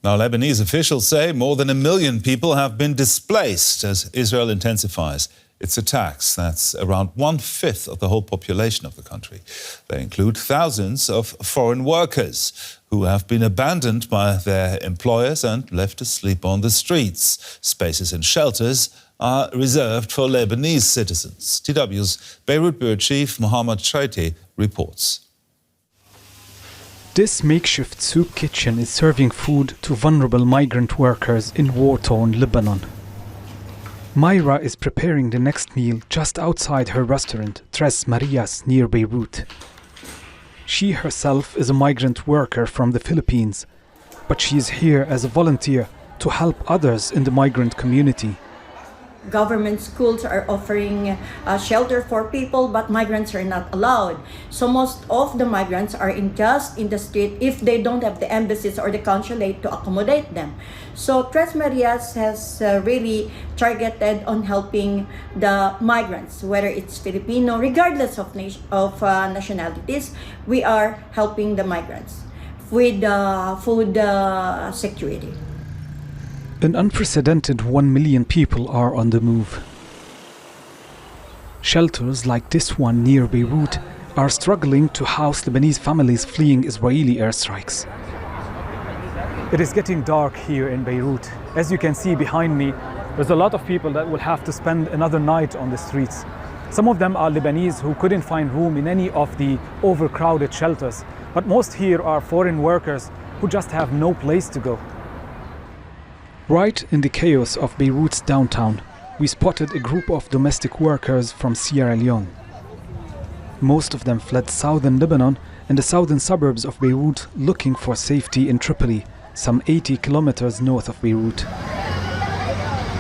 Now, Lebanese officials say more than 1 million people have been displaced as Israel intensifies its attacks. That's around 1/5 of the whole population of the country. They include thousands of foreign workers who have been abandoned by their employers and left to sleep on the streets. Spaces and shelters are reserved for Lebanese citizens. DW's Beirut Bureau Chief Mohammed Shaiti reports. This makeshift soup kitchen is serving food to vulnerable migrant workers in war-torn Lebanon. Myra is preparing the next meal just outside her restaurant, Tres Marias, near Beirut. She herself is a migrant worker from the Philippines, but she is here as a volunteer to help others in the migrant community. Government schools are offering shelter for people, but migrants are not allowed. So most of the migrants are just in the street if they don't have the embassies or the consulate to accommodate them. So Tres Marias has really targeted on helping the migrants, whether it's Filipino, regardless of nationalities. We are helping the migrants with food security. An unprecedented 1 million people are on the move. Shelters like this one near Beirut are struggling to house Lebanese families fleeing Israeli airstrikes. It is getting dark here in Beirut. As you can see behind me, there's a lot of people that will have to spend another night on the streets. Some of them are Lebanese who couldn't find room in any of the overcrowded shelters, but most here are foreign workers who just have no place to go. Right in the chaos of Beirut's downtown, we spotted a group of domestic workers from Sierra Leone. Most of them fled southern Lebanon and the southern suburbs of Beirut looking for safety in Tripoli, some 80 kilometers north of Beirut.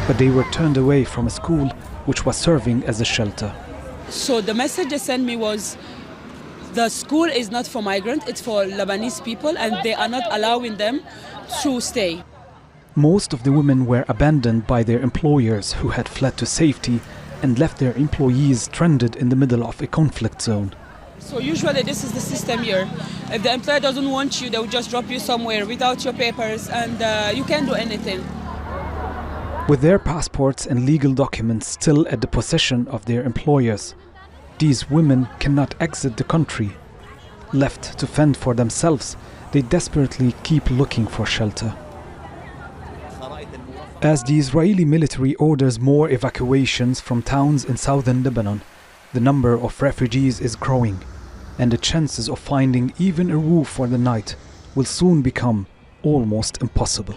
But they were turned away from a school which was serving as a shelter. So the message they sent me was, the school is not for migrants, it's for Lebanese people, and they are not allowing them to stay. Most of the women were abandoned by their employers who had fled to safety and left their employees stranded in the middle of a conflict zone. So usually this is the system here. If the employer doesn't want you, they will just drop you somewhere without your papers, and you can't do anything. With their passports and legal documents still at the possession of their employers, these women cannot exit the country. Left to fend for themselves, they desperately keep looking for shelter. As the Israeli military orders more evacuations from towns in southern Lebanon, the number of refugees is growing, and the chances of finding even a roof for the night will soon become almost impossible.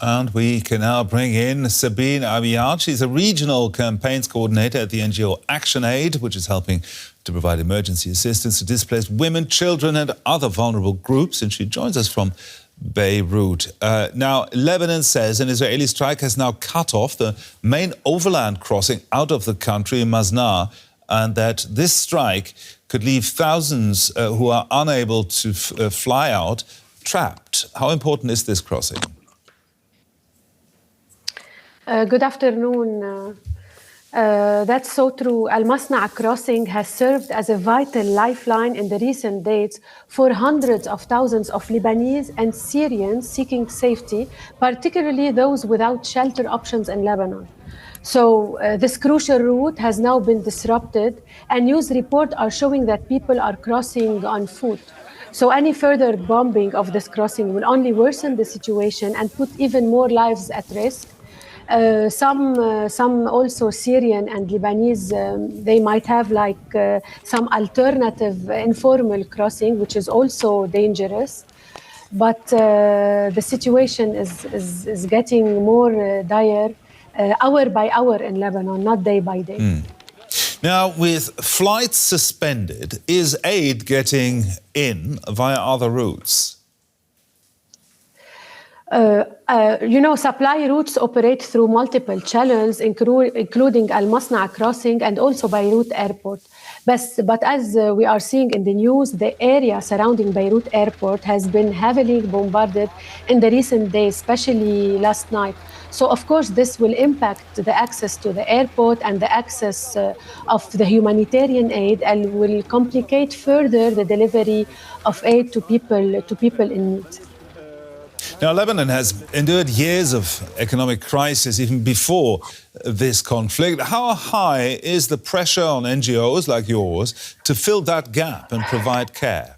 And we can now bring in Sabine Abiaad. She's a regional campaigns coordinator at the NGO ActionAid, which is helping to provide emergency assistance to displaced women, children and other vulnerable groups. And she joins us from Beirut. Now, Lebanon says an Israeli strike has now cut off the main overland crossing out of the country in Masna, and that this strike could leave thousands who are unable to fly out trapped. How important is this crossing? Good afternoon. That's so true. Al-Masna crossing has served as a vital lifeline in the recent days for hundreds of thousands of Lebanese and Syrians seeking safety, particularly those without shelter options in Lebanon. So this crucial route has now been disrupted, and news reports are showing that people are crossing on foot. So any further bombing of this crossing will only worsen the situation and put even more lives at risk. Some also Syrian and Lebanese, they might have some alternative informal crossing, which is also dangerous. But the situation is getting more dire hour by hour in Lebanon, not day by day. Now, with flights suspended, is aid getting in via other routes? Supply routes operate through multiple channels, including Al-Masna crossing and also Beirut Airport. But as we are seeing in the news, the area surrounding Beirut Airport has been heavily bombarded in the recent days, especially last night. So, of course, this will impact the access to the airport and the access of the humanitarian aid, and will complicate further the delivery of aid to people in need. Now, Lebanon has endured years of economic crisis even before this conflict. How high is the pressure on NGOs like yours to fill that gap and provide care?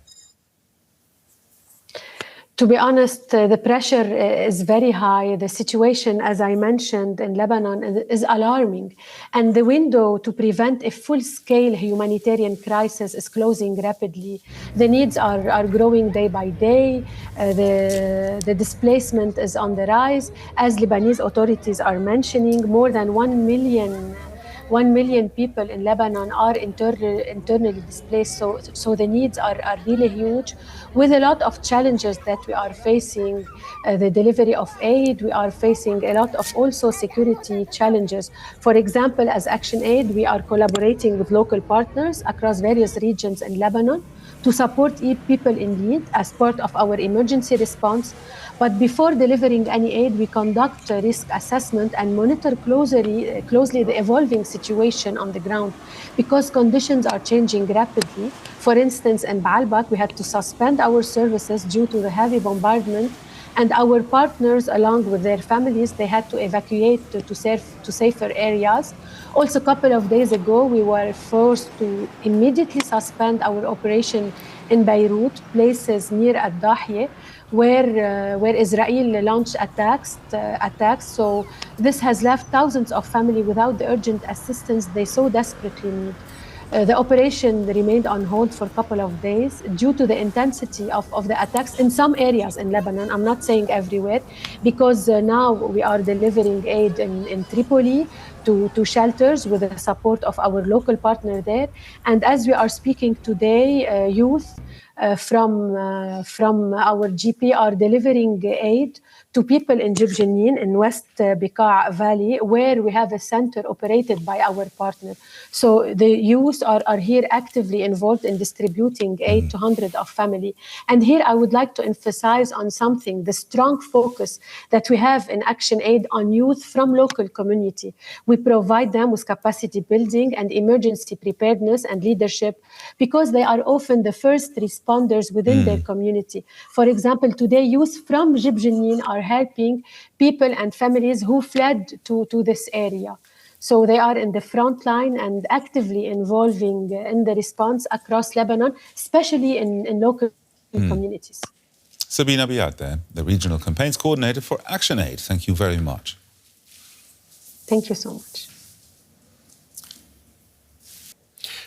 To be honest, the pressure is very high. The situation, as I mentioned, in Lebanon is alarming. And the window to prevent a full-scale humanitarian crisis is closing rapidly. The needs are growing day by day. The displacement is on the rise. As Lebanese authorities are mentioning, more than 1 million people in Lebanon are internally displaced. So the needs are really huge, with a lot of challenges that we are facing. The delivery of aid, we are facing a lot of also security challenges. For example, as ActionAid, we are collaborating with local partners across various regions in Lebanon to support people in need as part of our emergency response. But before delivering any aid, we conduct a risk assessment and monitor closely the evolving situation on the ground, because conditions are changing rapidly. For instance, in Baalbek, we had to suspend our services due to the heavy bombardment, and our partners, along with their families, they had to evacuate to safer areas. Also, a couple of days ago, we were forced to immediately suspend our operation in Beirut, places near Ad-Dahiya, where Israel launched attacks. So this has left thousands of families without the urgent assistance they so desperately need. The operation remained on hold for a couple of days due to the intensity of the attacks in some areas in Lebanon. I'm not saying everywhere, because now we are delivering aid in Tripoli to shelters with the support of our local partner there. And as we are speaking today, youth from our GP are delivering aid to people in Jibjenin in West Bekaa Valley, where we have a center operated by our partner. So the youth are here actively involved in distributing aid to hundreds of families. And here I would like to emphasize on something, the strong focus that we have in ActionAid on youth from local community. We provide them with capacity building and emergency preparedness and leadership, because they are often the first responders within their community. For example, today youth from Jibjenin are helping people and families who fled to this area. So they are in the front line and actively involving in the response across Lebanon, especially in local communities. Sabine Abiaad there, the Regional Campaigns Coordinator for ActionAid. Thank you very much. Thank you so much.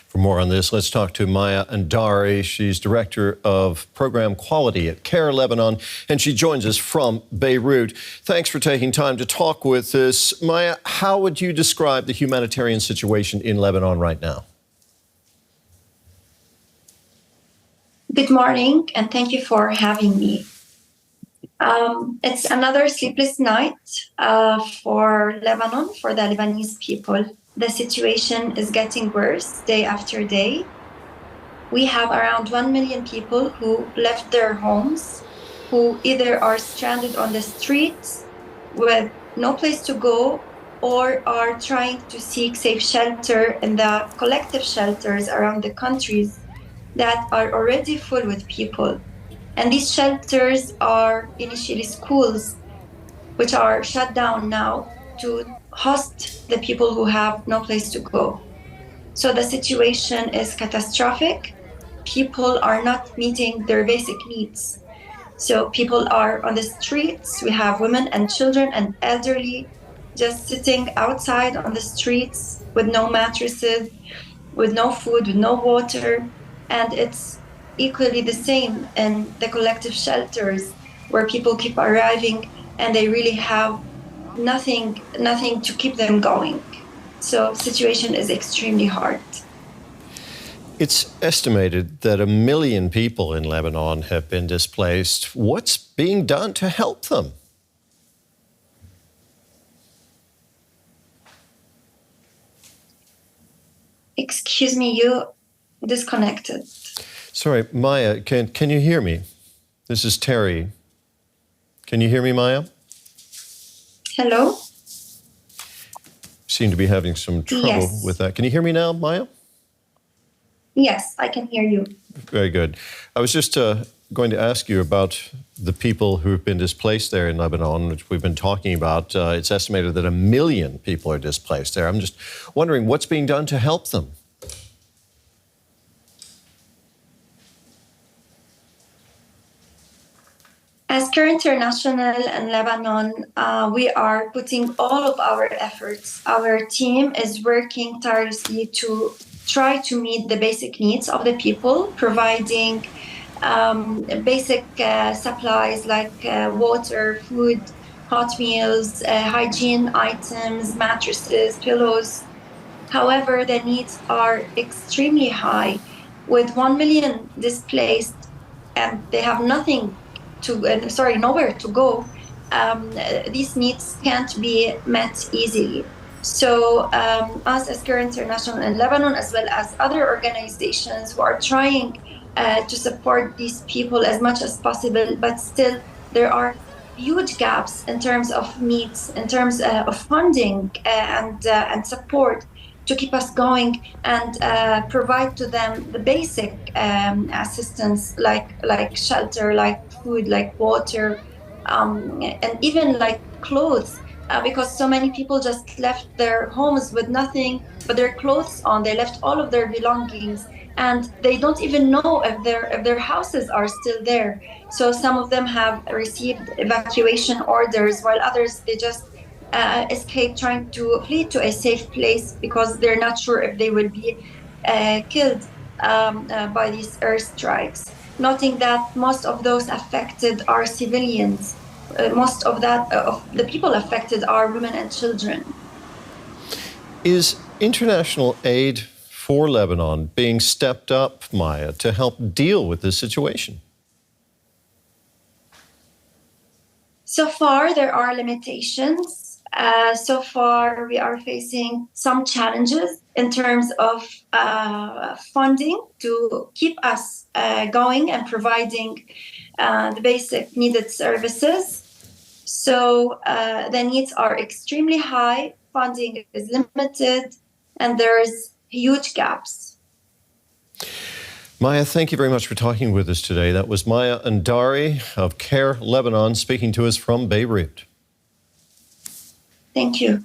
For more on this, let's talk to Maya Andari. She's Director of Program Quality at CARE Lebanon, and she joins us from Beirut. Thanks for taking time to talk with us. Maya, how would you describe the humanitarian situation in Lebanon right now? Good morning, and thank you for having me. It's another sleepless night for Lebanon, for the Lebanese people. The situation is getting worse day after day. We have around 1 million people who left their homes, who either are stranded on the streets with no place to go, or are trying to seek safe shelter in the collective shelters around the countries that are already full with people. And these shelters are initially schools, which are shut down now to host the people who have no place to go. So the situation is catastrophic. People are not meeting their basic needs. So people are on the streets. We have women and children and elderly just sitting outside on the streets with no mattresses, with no food, with no water. And it's equally the same in the collective shelters, where people keep arriving and they really have nothing to keep them going. So situation is extremely hard. It's estimated that 1 million people in Lebanon have been displaced. What's being done to help them? Excuse me, you disconnected. Sorry, Maya, can you hear me? This is Terry. Can you hear me, Maya? Hello? Seem to be having some trouble with that. Can you hear me now, Maya? Yes, I can hear you. Very good. I was just going to ask you about the people who've been displaced there in Lebanon, which we've been talking about. It's estimated that 1 million people are displaced there. I'm just wondering what's being done to help them. As CARE International and Lebanon, we are putting all of our efforts. Our team is working tirelessly to try to meet the basic needs of the people, providing basic supplies like water, food, hot meals, hygiene items, mattresses, pillows. However, the needs are extremely high. With 1 million displaced and they have nowhere to go, these needs can't be met easily. So us as CARE International in Lebanon, as well as other organizations who are trying to support these people as much as possible, but still there are huge gaps in terms of needs, in terms of funding and support to keep us going and provide to them the basic assistance like shelter, like food, like water, and even like clothes, because so many people just left their homes with nothing but their clothes on. They left all of their belongings and they don't even know if their houses are still there. So some of them have received evacuation orders, while others, they just escape, trying to flee to a safe place because they're not sure if they will be killed by these airstrikes. Noting that most of those affected are civilians. Most of the people affected are women and children. Is international aid for Lebanon being stepped up, Maya, to help deal with this situation? So far, there are limitations. So far, we are facing some challenges in terms of funding to keep us going and providing the basic needed services. So the needs are extremely high, funding is limited, and there's huge gaps. Maya, thank you very much for talking with us today. That was Maya Andari of CARE Lebanon speaking to us from Beirut. Thank you.